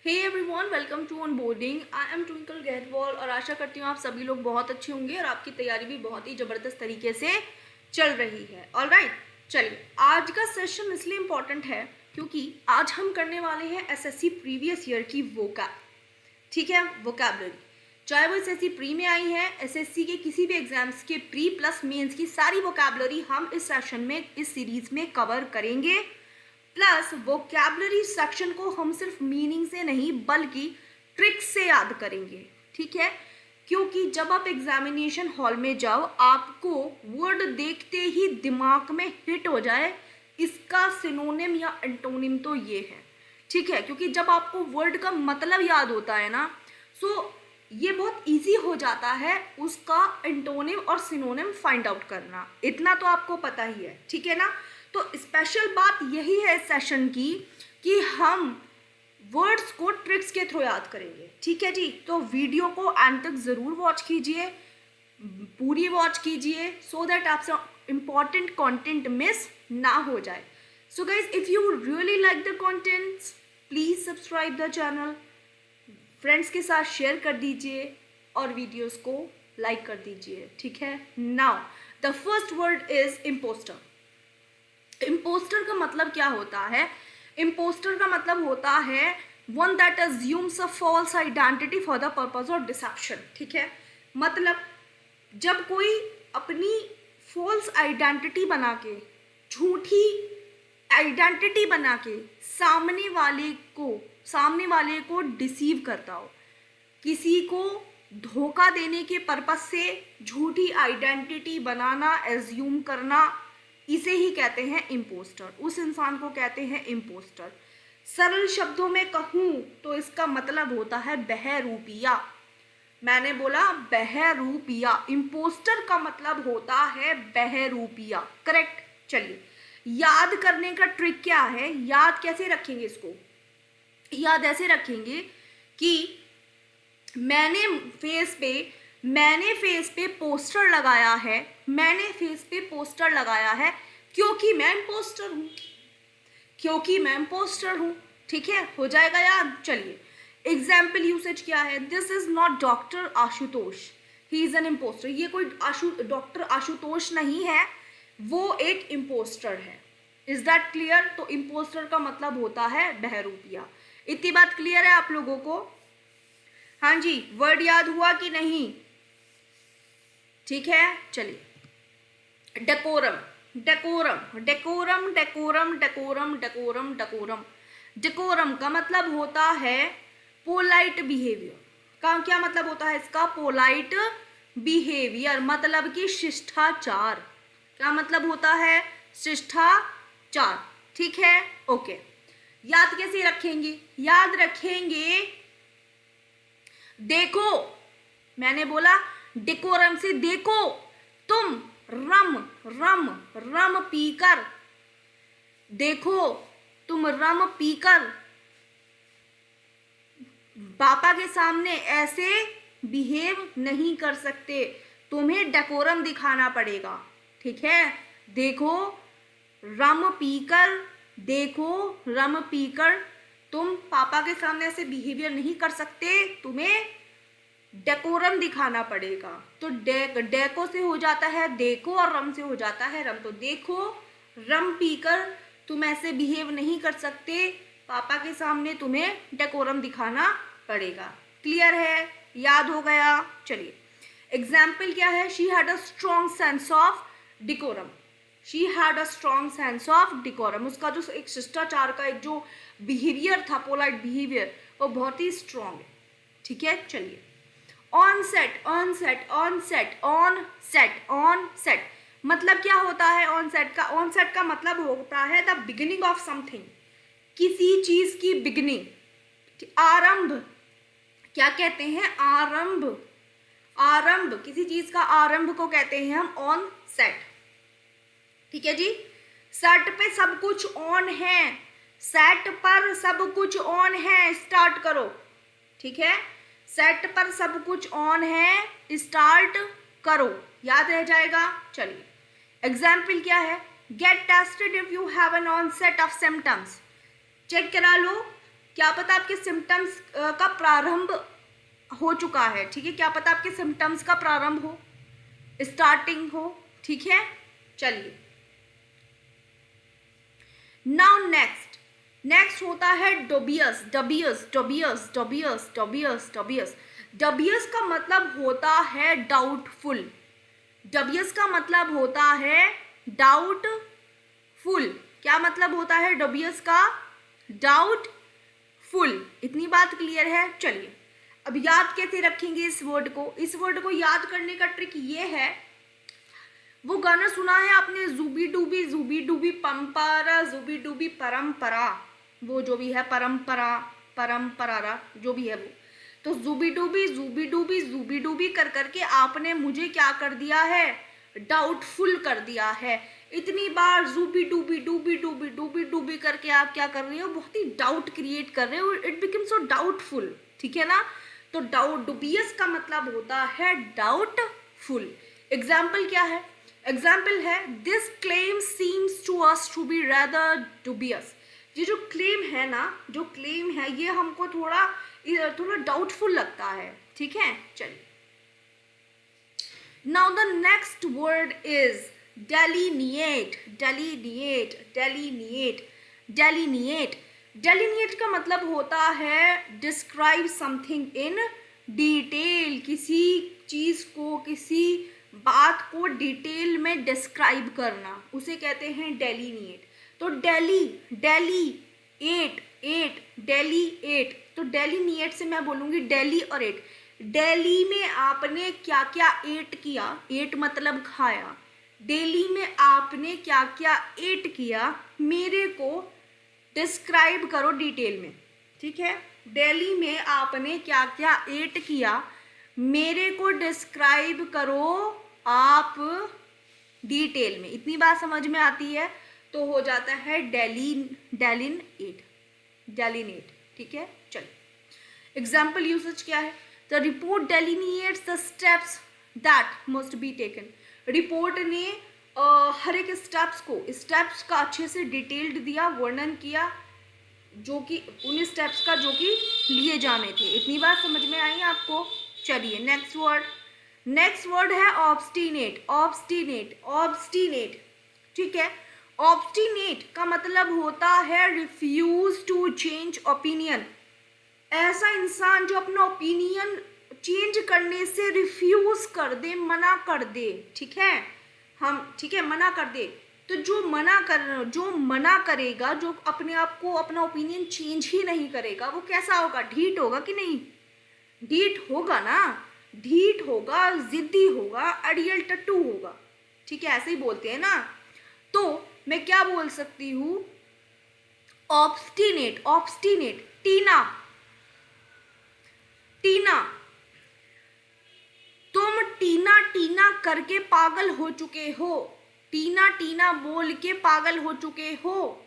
Hey everyone, welcome to onboarding. I am Twinkle Gahatwal और आशा करती हूँ आप सभी लोग बहुत अच्छे होंगे और आपकी तैयारी भी बहुत ही ज़बरदस्त तरीके से चल रही है। ऑलराइट, चलिए आज का सेशन इसलिए इम्पॉर्टेंट है क्योंकि आज हम करने वाले हैं एसएससी प्रीवियस ईयर की वोकैब। ठीक है, वोकैबलरी, चाहे वो एसएससी प्री में आई है, एसएससी के किसी भी एग्जाम्स के प्री प्लस मेंस की सारी वोकैबलरी हम इस सेशन में, इस सीरीज में कवर करेंगे। प्लस वोकैबलरी सेक्शन को हम सिर्फ मीनिंग से नहीं बल्कि ट्रिक्स से याद करेंगे। ठीक है, क्योंकि जब आप एग्जामिनेशन हॉल में जाओ आपको वर्ड देखते ही दिमाग में हिट हो जाए इसका सिनोनिम या एंटोनिम तो ये है। ठीक है, क्योंकि जब आपको वर्ड का मतलब याद होता है ना, सो ये बहुत इजी हो जाता है उसका एंटोनिम और सिनोनिम फाइंड आउट करना। इतना तो आपको पता ही है, ठीक है ना। तो स्पेशल बात यही है इस सेशन की कि हम वर्ड्स को ट्रिक्स के थ्रू याद करेंगे। ठीक है जी, तो वीडियो को एंड तक ज़रूर वॉच कीजिए, पूरी वॉच कीजिए सो दैट आपसे इम्पॉर्टेंट कंटेंट मिस ना हो जाए। So guys, if you really like the contents please subscribe the channel, friends के साथ शेयर कर दीजिए और वीडियोस को लाइक कर दीजिए। ठीक है, now the first word is impostor. Impostor का मतलब क्या होता है? इम्पोस्टर का मतलब होता है one that assumes a false identity for the purpose of deception. ठीक है, मतलब जब कोई अपनी फॉल्स आइडेंटिटी बना के, झूठी आइडेंटिटी बना के सामने वाले को डिसीव करता हो, किसी को धोखा देने के पर्पज से झूठी आइडेंटिटी बनाना, एज्यूम करना, इसे ही कहते हैं इम्पोस्टर। उस इंसान को कहते हैं इम्पोस्टर। सरल शब्दों में कहूँ तो इसका मतलब होता है बहरूपिया। मैंने बोला बहरूपिया, इम्पोस्टर का मतलब होता है बहरूपिया। करेक्ट। चलिए, याद करने का ट्रिक क्या है? याद कैसे रखेंगे इसको? याद ऐसे रखेंगे कि मैंने फेस पे पोस्टर लगाया है, मैंने फेस पे पोस्टर लगाया है क्योंकि मैं इम्पोस्टर हूँ। ठीक है, हो जाएगा याद। चलिए, एग्जाम्पल यूसेज क्या है? This is not doctor Ashutosh, he is an impostor. ये कोई डॉक्टर आशुतोष नहीं है, वो एक इम्पोस्टर है। Is that clear? तो इम्पोस्टर का मतलब होता है बहरूपिया। इतनी बात क्लियर है आप लोगों को? हाँ जी, वर्ड याद हुआ कि नहीं? ठीक है, चलिए, डेकोरम। डेकोरम का मतलब होता है पोलाइट बिहेवियर। का क्या मतलब होता है इसका? पोलाइट बिहेवियर, मतलब कि शिष्टाचार। क्या मतलब होता है? शिष्टाचार। ठीक है, ओके। याद कैसे रखेंगे? याद रखेंगे, देखो, मैंने बोला डेकोरम से देखो, तुम रम पीकर, देखो तुम रम पीकर पापा के सामने ऐसे बिहेव नहीं कर सकते, तुम्हें डेकोरम दिखाना पड़ेगा। ठीक है, देखो रम पीकर तुम पापा के सामने ऐसे बिहेवियर नहीं कर सकते, तुम्हें डेकोरम दिखाना पड़ेगा। तो डेको से हो जाता है देखो और रम से हो जाता है रम। तो देखो रम पीकर तुम ऐसे बिहेव नहीं कर सकते, पापा के सामने तुम्हें डेकोरम दिखाना पड़ेगा। क्लियर है? याद हो गया? चलिए, एग्जाम्पल क्या है? She had a strong sense of decorum. She had a strong sense of decorum, उसका जो एक शिष्टाचार का एक जो बिहेवियर था, पोलाइट बिहेवियर, वो बहुत ही स्ट्रॉन्ग है। ठीक है, चलिए, ऑनसेट मतलब क्या होता है? ऑनसेट का मतलब होता है द बिगिनिंग ऑफ समथिंग, किसी चीज की बिगिनिंग, आरंभ। क्या कहते हैं? आरंभ, किसी चीज का आरंभ को कहते हैं हम ऑन सेट। ठीक है जी, सेट पे सब कुछ ऑन है, सेट पर सब कुछ ऑन है, स्टार्ट करो। ठीक है, सेट पर सब कुछ ऑन है, स्टार्ट करो, याद रह जाएगा। चलिए, एग्जाम्पल क्या है? Get tested if you have an onset of symptoms. Check करा लो क्या पता आपके सिम्टम्स का प्रारंभ हो चुका है, ठीक है, क्या पता आपके सिम्टम्स का प्रारंभ हो, स्टार्टिंग हो, ठीक है। चलिए नाउ नेक्स्ट होता है डोबियस। डबियस डबियस डबियस डबियस डबियस डबियस का मतलब होता है डाउटफुल। डबियस का मतलब होता है डाउटफुल। क्या मतलब होता है डबियस का? डाउटफुल। इतनी बात क्लियर है। चलिए अब याद कैसे रखेंगे इस वर्ड को? इस वर्ड को याद करने का ट्रिक ये है, वो गाना सुना है आपने, जूबी डूबी पंपरा जूबी डूबी परंपरा, वो जो भी है परंपरा परंपरा जो भी है वो, तो जूबी डूबी कर करके आपने मुझे क्या कर दिया है? डाउटफुल कर दिया है। इतनी बार जूबी डूबी करके आप क्या कर रहे हो? बहुत ही डाउट क्रिएट कर रहे हो, इट बिकम सो डाउटफुल, ठीक है ना। तो डाउट डुबियस का मतलब होता है डाउटफुल। एग्जाम्पल क्या है? एग्जाम्पल है this claim seems to us to be rather dubious. ये जो क्लेम है ना, जो क्लेम है ये हमको थोड़ा डाउटफुल लगता है, ठीक है। चलिए now the next word is delineate. Delineate delineate delineate delineate का मतलब होता है डिस्क्राइब समथिंग इन डिटेल। किसी चीज को, किसी बात को डिटेल में डिस्क्राइब करना, उसे कहते हैं डेलिनिएट। तो डेली एट, तो डेलिनिएट से मैं बोलूंगी डेली और एट। डेली में आपने क्या क्या एट किया, एट मतलब खाया, डेली में आपने क्या क्या एट किया, मेरे को डिस्क्राइब करो डिटेल में, ठीक है। डेली में आपने क्या क्या एट किया, मेरे को डिस्क्राइब करो आप डिटेल में। इतनी बात समझ में आती है तो हो जाता है डेलिनेट, ठीक है। चलिए एग्जाम्पल यूसेज क्या है? The report delineates the steps that must be taken. Report ने हर एक स्टेप्स का अच्छे से डिटेल्ड दिया, वर्णन किया, जो कि उन स्टेप्स का जो कि लिए जाने थे। इतनी बात समझ में आई आपको? चलिए नेक्स्ट वर्ड है ऑब्स्टिनेट। ऑब्स्टिनेट, ठीक है। ऑब्स्टिनेट का मतलब होता है रिफ्यूज टू चेंज ओपिनियन। ऐसा इंसान जो अपना ओपिनियन चेंज करने से रिफ्यूज कर दे, मना कर दे, ठीक है। ठीक है, मना कर दे। तो जो मना करेगा, जो अपने आप को, अपना ओपिनियन चेंज ही नहीं करेगा, वो कैसा होगा? ढीठ होगा कि नहीं? ढीठ होगा ना, ढीठ होगा, जिद्दी होगा, अड़ियल टट्टू होगा, ठीक है, ऐसे ही बोलते हैं ना। तो मैं क्या बोल सकती हूँ? ऑब्स्टिनेट। टीना, तुम टीना करके पागल हो चुके हो, टीना बोल के पागल हो चुके हो,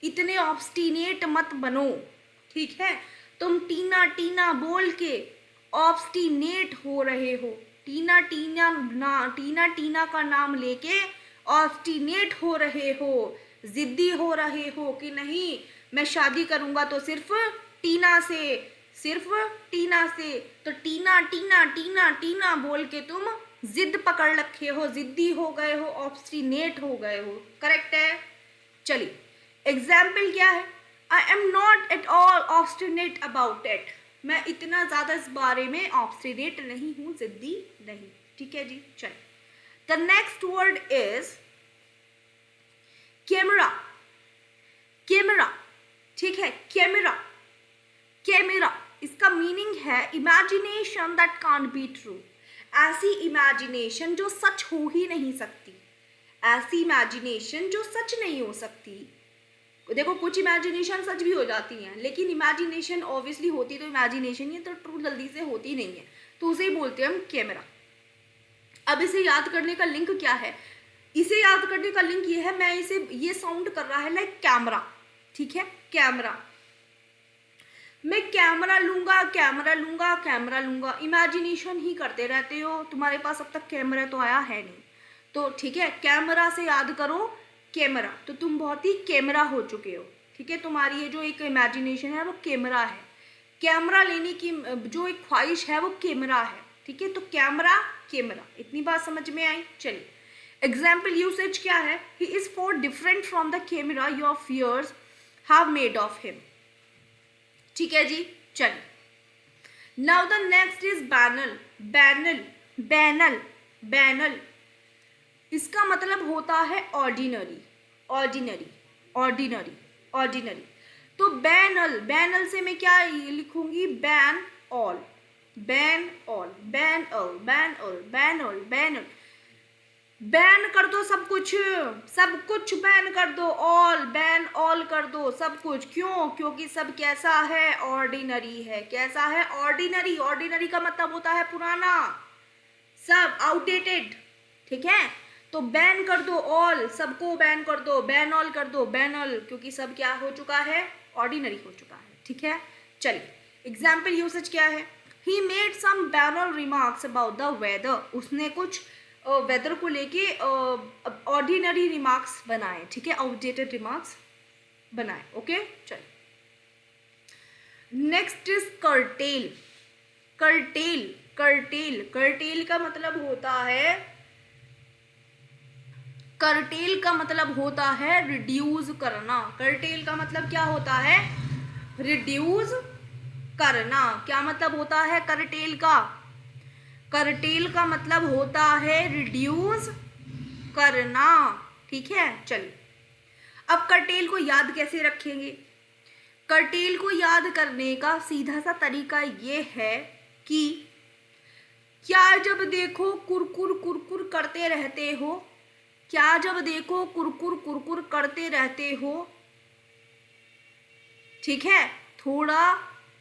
इतने ऑब्स्टिनेट मत बनो, ठीक है। तुम टीना बोल के ऑब्स्टिनेट हो रहे हो, टीना का नाम लेके ऑब्स्टिनेट हो रहे हो, जिद्दी हो रहे हो कि नहीं मैं शादी करूंगा तो सिर्फ टीना से। तो टीना बोल के तुम जिद पकड़ रखे हो, जिद्दी हो गए हो, ऑब्स्टिनेट हो गए हो, करेक्ट है। चलिए एग्जाम्पल क्या है? I am not at all obstinate about it. मैं इतना ज्यादा इस बारे में ऑब्स्टिनेट नहीं हूं, जिद्दी नहीं, ठीक है जी। चलिए the next word is camera, ठीक है। कैमरा इसका मीनिंग है imagination that can't be true. ऐसी इमेजिनेशन जो सच हो ही नहीं सकती, ऐसी इमेजिनेशन जो सच नहीं हो सकती। देखो कुछ इमेजिनेशन सच भी हो जाती हैं, लेकिन इमेजिनेशन ऑब्वियसली होती तो इमेजिनेशन ही, तो ट्रू जल्दी से होती नहीं है, तो उसे ही बोलते हैं हम कैमरा। अब इसे याद करने का लिंक क्या है? इसे याद करने का लिंक ये है, मैं इसे, ये साउंड कर रहा है लाइक कैमरा, ठीक है, कैमरा। मैं कैमरा लूंगा, इमेजिनेशन ही करते रहते हो, तुम्हारे पास अब तक कैमरा तो आया है नहीं, तो ठीक है, कैमरा से याद करो कैमरा, तो तुम बहुत ही कैमरा हो चुके हो, ठीक है, तुम्हारी ये जो एक इमेजिनेशन है वो कैमरा है, कैमरा लेने की जो एक ख्वाहिश है वो कैमरा है, ठीक है। तो कैमरा कैमरा, इतनी बात समझ में आई। चलिए एग्जाम्पल यूसेज क्या है, he is far different from the camera your fears have made of him, ठीक है जी। चलिए now the next is banal, banal banal banal, इसका मतलब होता है ऑर्डिनरी, ऑर्डिनरी ऑर्डिनरी ऑर्डिनरी। तो बैनल, बैनल से मैं क्या लिखूंगी, ban all, ban all, ban all, ban all, ban all, ban all, ban कर दो सब कुछ, सब कुछ बैन कर दो, ऑल बैन ऑल कर दो सब कुछ। क्यों? क्योंकि सब कैसा है, ऑर्डिनरी है। कैसा है, ऑर्डिनरी। ऑर्डिनरी का मतलब होता है पुराना, सब आउटडेटेड, ठीक है। तो बैन कर दो ऑल, सबको बैन कर दो, बैन ऑल कर दो, बैन ऑल, क्योंकि सब क्या हो चुका है, ऑर्डिनरी हो चुका है, ठीक है। चलिए एग्जाम्पल यूसेज क्या है, he made some banal remarks about the weather, उसने कुछ वेदर को लेके ऑर्डिनरी रिमार्क्स बनाए, ठीक है, आउटडेटेड रिमार्क्स बनाए, ओके। चलिए next is cartel, cartel cartel, cartel का मतलब होता है, कर्टेल का मतलब होता है रिड्यूस करना। कर्टेल का मतलब क्या होता है, रिड्यूस करना। क्या मतलब होता है कर्टेल का, कर्टेल का मतलब होता है रिड्यूस करना, ठीक है। चलिए अब कर्टेल को याद कैसे रखेंगे, कर्टेल को याद करने का सीधा सा तरीका ये है कि क्या जब देखो कुरकुर कुरकुर करते रहते हो, क्या जब देखो कुरकुर कुरकुर करते रहते हो, ठीक है, थोड़ा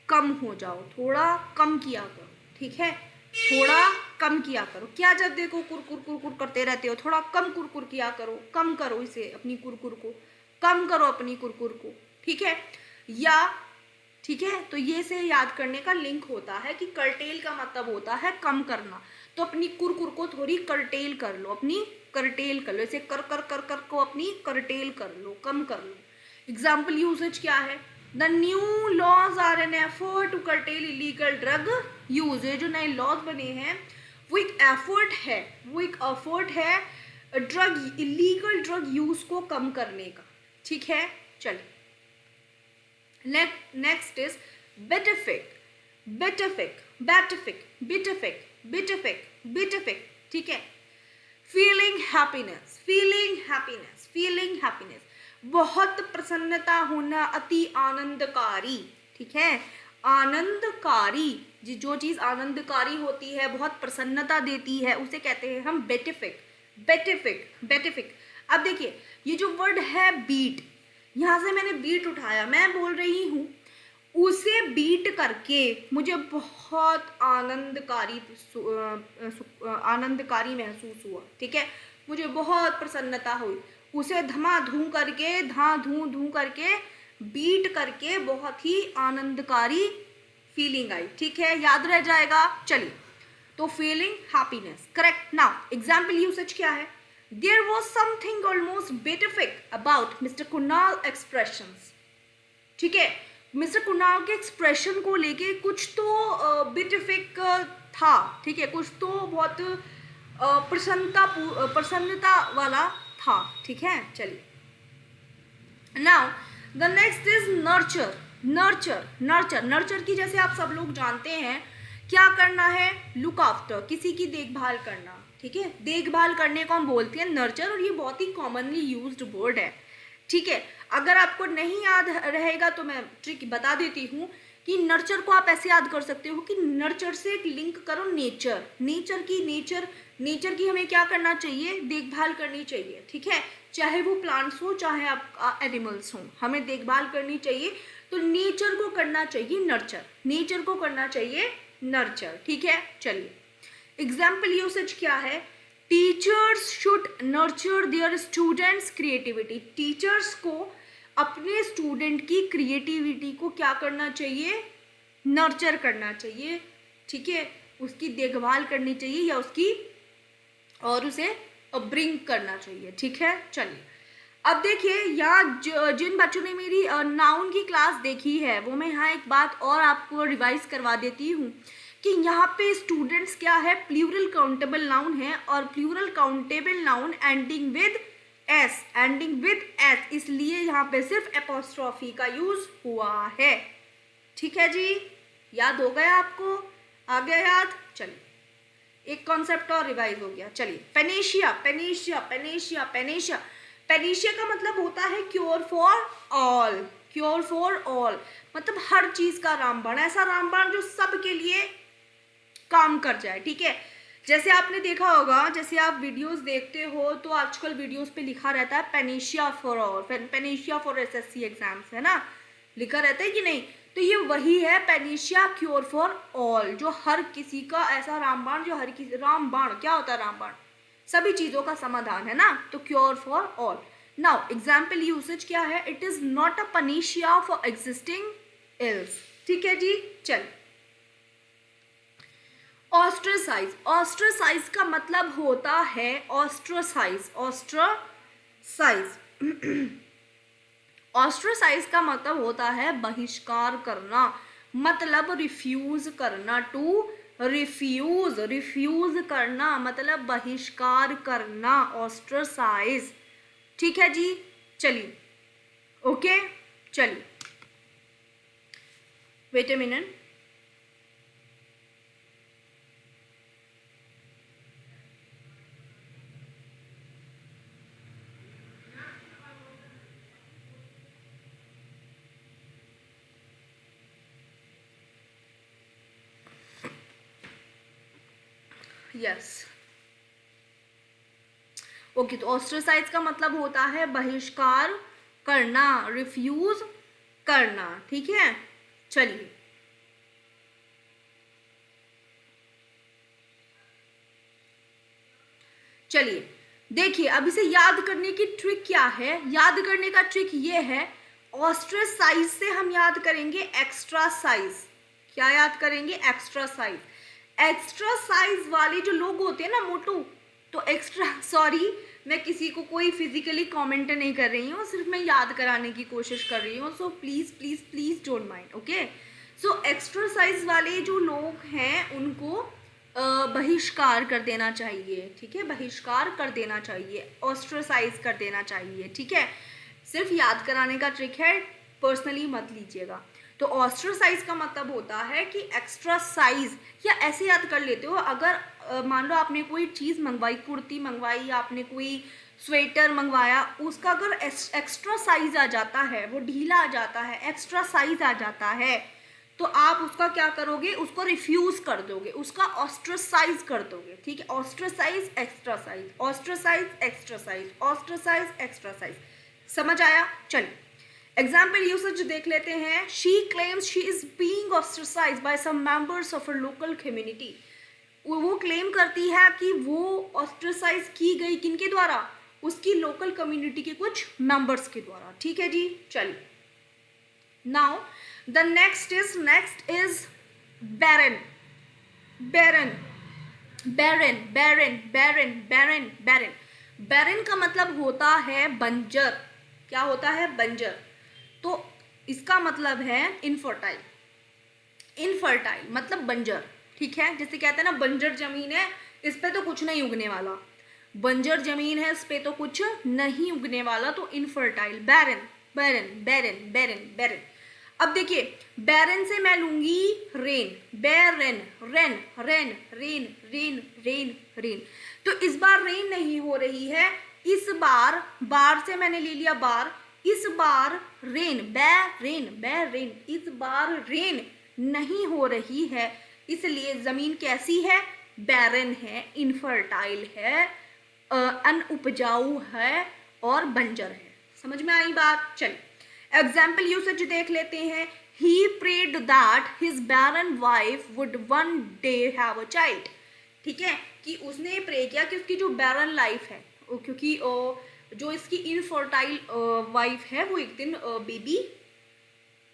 कम हो जाओ, थोड़ा कम किया करो, ठीक है, थोड़ा कम किया करो। क्या जब देखो कुरकुर कुरकुर करते रहते हो, थोड़ा कम कुरकुर किया करो, कम करो इसे, अपनी कुरकुर को कम करो, अपनी कुरकुर को, ठीक है। या ठीक है, तो ये से याद करने का लिंक होता है कि कर्टेल का मतलब होता है कम करना। तो अपनी कुरकुर को थोड़ी कर्टेल कर लो, अपनी कर्टेल कर लो, इसे कर कर कर कर को अपनी कर्टेल कर लो, कम कर लो। एग्जाम्पल यूसेज क्या है, the new laws are an effort to curtail illegal drug use. ये जो नए लॉज बने हैं वो एक एफर्ट है, वो एक एफर्ट है ड्रग, इलीगल ड्रग यूज को कम करने का, ठीक है। चलिए नेक्स्ट इज बेटिफिक, बेटिफिक बेटिफिक बेटिफिक बेटिफिक बेटिफिक, ठीक है। Feeling happiness, feeling happiness, feeling happiness, बहुत प्रसन्नता होना, अति आनंदकारी, ठीक है। आनंदकारी, जो चीज आनंदकारी होती है, बहुत प्रसन्नता देती है, उसे कहते हैं हम बेटिफिक, बेटिफिक बेटिफिक। अब देखिए ये जो वर्ड है बीट, यहाँ से मैंने बीट उठाया, मैं बोल रही हूँ उसे बीट करके मुझे बहुत आनंदकारी आनंदकारी महसूस हुआ, ठीक है, मुझे बहुत प्रसन्नता हुई। उसे धमाधूम करके, धूं करके, बीट करके बहुत ही आनंदकारी फीलिंग आई, ठीक है, याद रह जाएगा। चलिए तो feeling happiness, correct. Now example usage क्या है, there was something almost beatific about mister Kunal expressions, ठीक है, मिस्टर कुणाल के एक्सप्रेशन को लेके कुछ तो बेटिफिक था, ठीक है, कुछ तो बहुत प्रसन्नता वाला था, ठीक है। चलिए now the next is nurture, nurture nurture nurture की जैसे आप सब लोग जानते हैं क्या करना है, लुक आफ्टर, किसी की देखभाल करना, ठीक है, देखभाल करने को हम बोलते हैं नर्चर, और ये बहुत ही कॉमनली यूज्ड वर्ड है, ठीक है। अगर आपको नहीं याद रहेगा तो मैं ट्रिक बता देती हूँ कि नर्चर को आप ऐसे याद कर सकते हो कि नर्चर से एक लिंक करो नेचर, नेचर की हमें क्या करना चाहिए, देखभाल करनी चाहिए, ठीक है, चाहे वो प्लांट्स हो चाहे आप एनिमल्स हो, हमें देखभाल करनी चाहिए। तो नेचर को करना चाहिए नर्चर, नेचर को करना चाहिए नर्चर, ठीक है। चलिए एग्जाम्पल यूसेज क्या है, teachers should nurture their students creativity, teachers को अपने स्टूडेंट की क्रिएटिविटी को क्या करना चाहिए, नर्चर करना चाहिए, ठीक है, उसकी देखभाल करनी चाहिए या उसकी और उसे ब्रिंग करना चाहिए, ठीक है। चलिए अब देखिए यहाँ जिन बच्चों ने मेरी नाउन की क्लास देखी है वो मैं यहाँ एक बात और आपको रिवाइज करवा देती हूँ कि यहाँ पे स्टूडेंट्स क्या है, प्लूरल काउंटेबल नाउन है और plural countable noun ending with S, इसलिए यहाँ पे सिर्फ एपोस्ट्रॉफी का यूज हुआ है। ठीक है जी, याद हो गया आपको, आ गया याद? चलिए एक कॉन्सेप्ट और रिवाइज हो गया। चलिए Panacea, Panacea, Panacea, Panacea, Panacea का मतलब होता है cure for all, cure for all मतलब हर चीज का रामबाण, ऐसा रामबाण जो सबके लिए काम कर जाए। ठीक है, जैसे आपने देखा होगा, जैसे आप वीडियोस देखते हो तो आजकल वीडियोस पे लिखा रहता है Panacea for all, Panacea for SSC exams, है ना, लिखा रहता है कि नहीं? तो ये वही है पेनेशिया क्योर फॉर ऑल, जो हर किसी का ऐसा रामबाण, जो हर किसी, रामबाण क्या होता है? रामबाण सभी चीजों का समाधान, है ना, तो cure for all. Now example usage क्या है? It is not a panacea for existing ills. ठीक है जी, चल। ऑस्ट्रेसाइज, ऑस्ट्रेसाइज का मतलब होता है ऑस्ट्रोसाइज, ऑस्ट्रोसाइज ऑस्ट्रोसाइज का मतलब होता है बहिष्कार करना, मतलब रिफ्यूज करना, टू रिफ्यूज, रिफ्यूज करना मतलब बहिष्कार करना, ऑस्ट्रोसाइज। ठीक है जी, चलिए ओके, चलिए wait a minute. Yes okay, तो ऑस्ट्रेसाइज का मतलब होता है बहिष्कार करना, रिफ्यूज करना। ठीक है, चलिए चलिए देखिए, अब इसे याद करने की ट्रिक क्या है? याद करने का ट्रिक ये है, ऑस्ट्रेसाइज से हम याद करेंगे एक्स्ट्रा साइज। क्या याद करेंगे? Extra size. एक्स्ट्रा साइज वाले जो लोग होते हैं ना मोटू, तो एक्स्ट्रा, सॉरी मैं किसी को कोई फिजिकली कमेंट नहीं कर रही हूँ, सिर्फ मैं याद कराने की कोशिश कर रही हूँ, so please please please don't mind, okay. So extra size वाले जो लोग हैं उनको बहिष्कार कर देना चाहिए। ठीक है, बहिष्कार कर देना चाहिए, ऑस्ट्रेसाइज कर देना चाहिए। ठीक है, सिर्फ याद कराने का ट्रिक है, पर्सनली मत लीजिएगा। तो ऑस्ट्रोसाइज का मतलब होता है कि एक्स्ट्रा साइज, या ऐसे याद कर लेते हो, अगर मान लो आपने कोई चीज़ मंगवाई, कुर्ती मंगवाई, आपने कोई स्वेटर मंगवाया, उसका अगर एक्स्ट्रा साइज आ जाता है, वो ढीला आ जाता है, एक्स्ट्रा साइज आ जाता है, तो आप उसका क्या करोगे? उसको रिफ्यूज कर दोगे, उसका ऑस्ट्रोसाइज कर दोगे। ठीक है, ostracize extra size, ostracize extra size, ostracize extra size, समझ आया? चलिए एग्जाम्पल यूसेज देख लेते हैं। She claims she is being ostracized by some members of a local community. वो क्लेम करती है कि वो ऑस्ट्रेसाइज की गई, किनके द्वारा? उसकी लोकल कम्युनिटी के कुछ मेंबर्स के द्वारा। ठीक है जी, चलिए नाउ द नेक्स्ट इज बैरन, बैरन, बैरन, बैरन, बैरन, बैरन, बैरन। बैरन का मतलब होता है बंजर। क्या होता है? बंजर। तो इसका मतलब है इनफर्टाइल, इनफर्टाइल मतलब बंजर। ठीक है, जैसे कहते हैं ना बंजर जमीन है, इस पे तो कुछ नहीं उगने वाला, बंजर जमीन है, इस पे तो कुछ नहीं उगने वाला, तो इनफर्टाइल, बैरन, बैरन, बैरन, बैरन, बैरन। अब देखिए बैरन से मैं लूंगी rain, barren, rain, rain, rain, rain, rain, rain. तो इस बार रेन नहीं हो रही है, इस बार बार से मैंने ले लिया बार, इस बार रेन, बैरेन, बैरेन, इस बार रेन नहीं हो रही है, इसलिए जमीन कैसी है? बैरन है, इनफर्टाइल है, अनउपजाऊ है और बंजर है। समझ में आई बात? चलिए एग्जाम्पल यूसेज देख लेते हैं। He prayed that his barren wife would one day have a child। ठीक है, कि उसने प्रे किया कि उसकी जो बैरन लाइफ है, क्योंकि जो इसकी इनफर्टाइल वाइफ है वो एक दिन बेबी,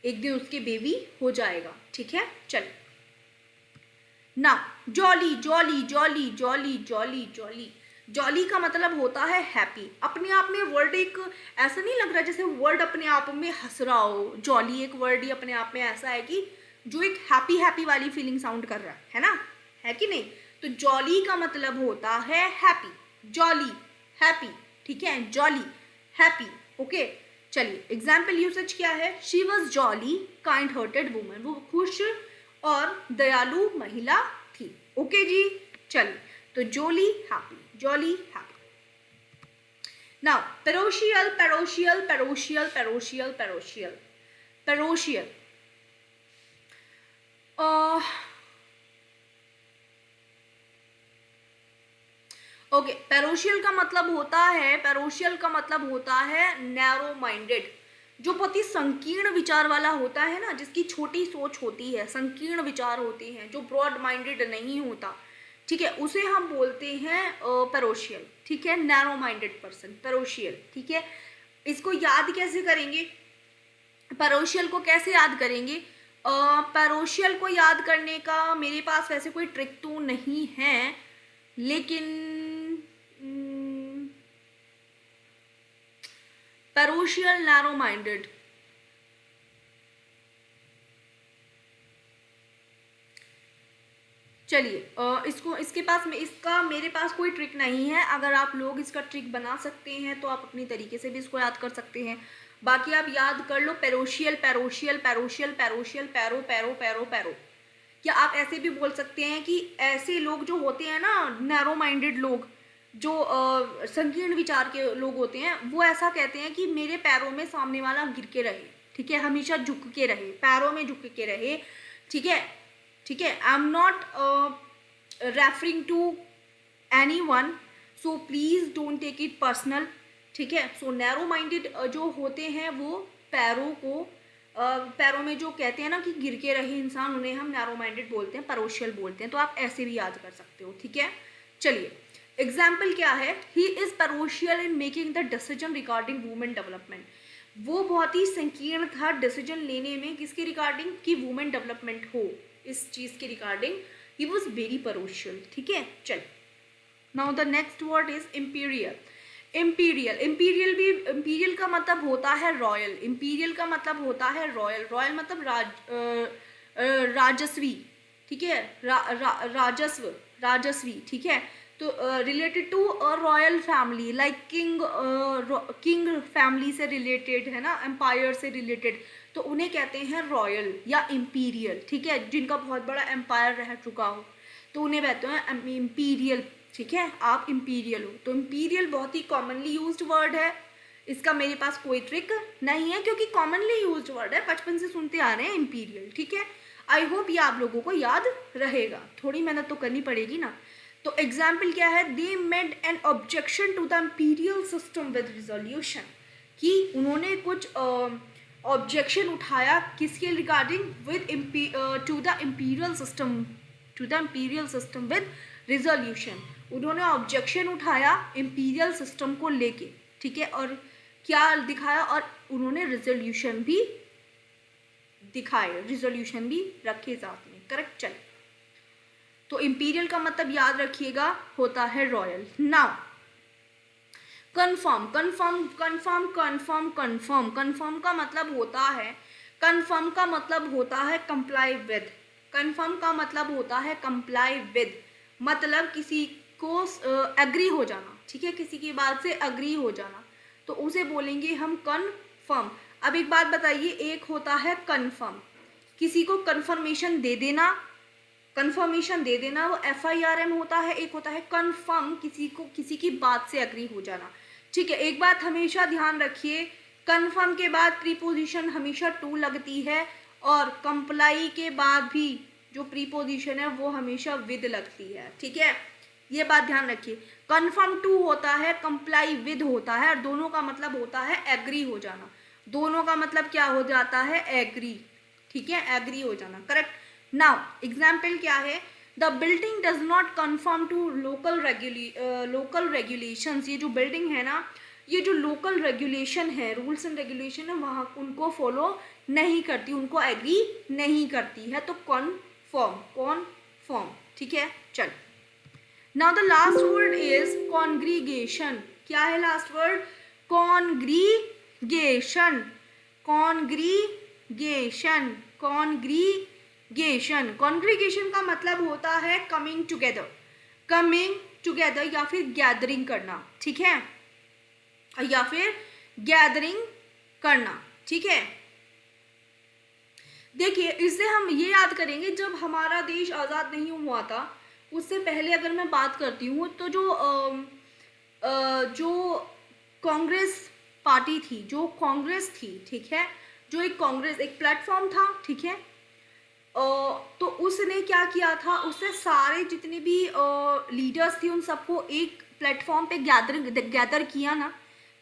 एक दिन उसके बेबी हो जाएगा। ठीक है, चलिए ना jolly, jolly, jolly, jolly, jolly, jolly, jolly का मतलब होता है हैप्पी। अपने आप में वर्ड एक ऐसा नहीं लग रहा जैसे वर्ड अपने आप में हंस रहा हो। जॉली एक वर्ड ही अपने आप में ऐसा है कि जो एक हैप्पी हैप्पी वाली फीलिंग साउंड कर रहा है ना, है कि नहीं। तो जॉली का मतलब होता है हैप्पी, जॉली हैप्पी, ठीक है, जॉली हैप्पी। ओके चलिए एग्जाम्पल यूसेज क्या है, she was jolly kind hearted woman, वो खुश और दयालु महिला थी। ओके जी चलिए, तो jolly happy, jolly happy. Now parochial, parochial, parochial, parochial, parochial, parochial. Okay parochial का मतलब होता है, पेरोशियल का मतलब होता है नैरो माइंडेड, जो बहुत ही संकीर्ण विचार वाला होता है ना, जिसकी छोटी सोच होती है, संकीर्ण विचार होते हैं, जो ब्रॉड माइंडेड नहीं होता, ठीक है, उसे हम बोलते हैं पेरोशियल, ठीक है, नैरो माइंडेड पर्सन, पेरोशियल, ठीक है। इसको याद कैसे करेंगे, पेरोशियल को कैसे याद करेंगे, पेरोशियल को याद करने का मेरे पास वैसे कोई ट्रिक तो नहीं है, लेकिन पेरोशियल नैरो माइंडेड, चलिए इसको इसके पास में इसका मेरे पास कोई ट्रिक नहीं है। अगर आप लोग इसका ट्रिक बना सकते हैं तो आप अपनी तरीके से भी इसको याद कर सकते हैं। बाकी आप याद कर लो पेरोशियल, पेरोशियल, पेरोशियल, पेरोशियल, पैरो पैरो पैरो पैरो। या आप ऐसे भी बोल सकते हैं कि ऐसे लोग जो होते हैं ना, नैरो माइंडेड लोग, जो संकीर्ण विचार के लोग होते हैं, वो ऐसा कहते हैं कि मेरे पैरों में सामने वाला गिर के रहे, ठीक है, हमेशा झुक के रहे, पैरों में झुक के रहे, ठीक है, ठीक है। I am not referring to anyone, so please don't take it personal, ठीक है। सो नैरो माइंडेड जो होते हैं वो पैरों को पैरों में जो कहते हैं ना कि गिर के रहे इंसान, उन्हें हम नैरो माइंडेड बोलते हैं, पेरोशियल बोलते हैं। तो आप ऐसे भी याद कर सकते हो, ठीक है। चलिए एग्जाम्पल क्या है, he is parochial in making the decision regarding women development, वो बहुत ही संकीर्ण था डिसीजन लेने में, किसके रिगार्डिंग, कि वुमेन डेवलपमेंट हो, इस चीज के रिगार्डिंग ही वॉज वेरी पेरोशियल, ठीक है। चल now the next word is imperial. Imperial, imperial भी, इम्पीरियल का मतलब होता है रॉयल, इम्पीरियल का मतलब होता है रॉयल, रॉयल मतलब राजस्वी, ठीक है, राजस्व, राजस्वी, ठीक है। तो related to royal family, like king, king family से रिलेटेड है ना, एम्पायर से रिलेटेड, तो उन्हें कहते हैं रॉयल या इम्पीरियल, ठीक है, जिनका बहुत बड़ा एम्पायर रह चुका हो तो उन्हें कहते हैं इम्पीरियल, ठीक है, आप इम्पीरियल हो। तो इम्पीरियल बहुत ही कॉमनली यूज्ड वर्ड है, इसका मेरे पास कोई ट्रिक नहीं है क्योंकि कॉमनली यूज्ड वर्ड है, बचपन से सुनते आ रहे हैं इम्पीरियल, ठीक है। आई होप ये आप लोगों को याद रहेगा, थोड़ी मेहनत तो करनी पड़ेगी ना। तो एग्जाम्पल क्या है, they made an objection to the imperial system with resolution, कि उन्होंने कुछ ऑब्जेक्शन उठाया किसके regarding, with to the imperial system, to the imperial system with resolution, उन्होंने ऑब्जेक्शन उठाया इम्पीरियल सिस्टम को लेके, ठीक है, और क्या दिखाया, और उन्होंने रिजोल्यूशन भी दिखाए, रिजोल्यूशन भी रखे साथ में, करेक्ट। चल तो इम्पीरियल का मतलब याद रखिएगा होता है royal. Now confirm, confirm, confirm, confirm, confirm, confirm का मतलब होता है, कन्फर्म का मतलब होता है कंप्लाई विद, कन्फर्म का मतलब होता है कंप्लाई विद, मतलब किसी को एग्री हो जाना, ठीक है, किसी की बात से एग्री हो जाना, तो उसे बोलेंगे हम कन्फर्म। अब एक बात बताइए, एक होता है कन्फर्म, किसी को कन्फर्मेशन दे देना, कन्फर्मेशन दे देना वो FIRM होता है, एक होता है कन्फर्म, किसी को किसी की बात से एग्री हो जाना, ठीक है। एक बात हमेशा ध्यान रखिए, कन्फर्म के बाद प्रीपोजिशन हमेशा टू लगती है, और कंप्लाई के बाद भी जो प्रीपोजिशन है वो हमेशा विद लगती है, ठीक है, ये बात ध्यान रखिए। कन्फर्म टू होता है, कंप्लाई विद होता है, और दोनों का मतलब होता है एग्री हो जाना, दोनों का मतलब क्या हो जाता है, एग्री, ठीक है, एग्री हो जाना, करेक्ट। नाउ एग्जाम्पल क्या है, the building does not conform to local regulations, ये जो बिल्डिंग है ना, ये जो लोकल रेगुलेशन है, रूल्स एंड रेगुलेशन है, वहाँ उनको फॉलो नहीं करती, उनको एग्री नहीं करती है, तो कन्फर्म, कन्फर्म, ठीक है। चल now the last word is congregation. क्या है last word? Congregation. Congregation. Congregation. Congregation का मतलब होता है कमिंग टुगेदर. कमिंग टुगेदर या फिर गैदरिंग करना, ठीक है, या फिर गैदरिंग करना, ठीक है. देखिए इससे हम ये याद करेंगे जब हमारा देश आज़ाद नहीं हुआ था, उससे पहले अगर मैं बात करती हूँ तो जो कांग्रेस पार्टी थी, जो कांग्रेस थी, ठीक है, जो एक कांग्रेस एक प्लेटफॉर्म था, ठीक है, तो उसने क्या किया था, उससे सारे जितने भी लीडर्स थे उन सबको एक प्लेटफॉर्म पे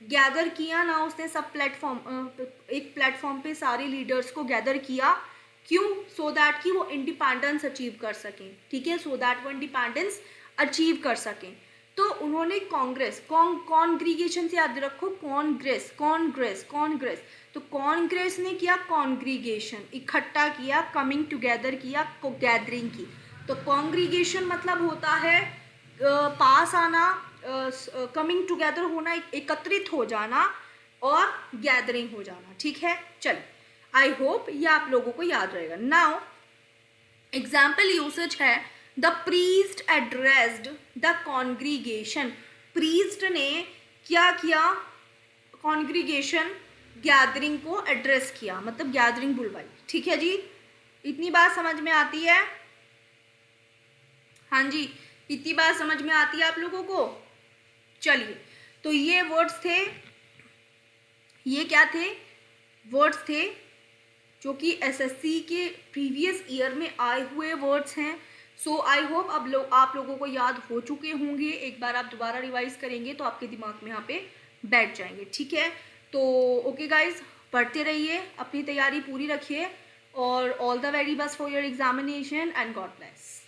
गैदर किया ना उसने सब प्लेटफॉर्म एक प्लेटफॉर्म पे सारे लीडर्स को गैदर किया. क्यों? सो दैट कि वो इंडिपेंडेंस अचीव कर सकें, ठीक है, सो दैट वो इंडिपेंडेंस अचीव कर सकें. तो उन्होंने कांग्रेस कॉन्ग्रीगेशन से याद रखो, कांग्रेस कांग्रेस कांग्रेस. तो कांग्रेस ने किया कॉन्ग्रीगेशन, इकट्ठा किया, कमिंग टुगेदर किया, गैदरिंग की. तो कॉन्ग्रीगेशन मतलब होता है पास आना, कमिंग टुगेदर होना, एकत्रित हो जाना, और गैदरिंग हो जाना, ठीक है. चल आई होप ये आप लोगों को याद रहेगा. नाउ एग्जाम्पल यूसेज है the priest addressed the congregation. Priest ने क्या किया? कॉन्ग्रीगेशन गैदरिंग को एड्रेस किया, मतलब गैदरिंग बुलवाई, ठीक है जी. इतनी बात समझ में आती है? हाँ जी, इतनी बात समझ में आती है आप लोगों को? चलिए, तो ये वर्ड्स थे, ये क्या थे? वर्ड्स थे जो कि एसएससी के प्रीवियस ईयर में आए हुए वर्ड्स हैं. सो आई होप अब आप लोगों को याद हो चुके होंगे. एक बार आप दोबारा रिवाइज करेंगे तो आपके दिमाग में यहाँ पे बैठ जाएंगे, ठीक है. तो ओके गाइज, पढ़ते रहिए, अपनी तैयारी पूरी रखिए, और all the very best for your examination and God bless.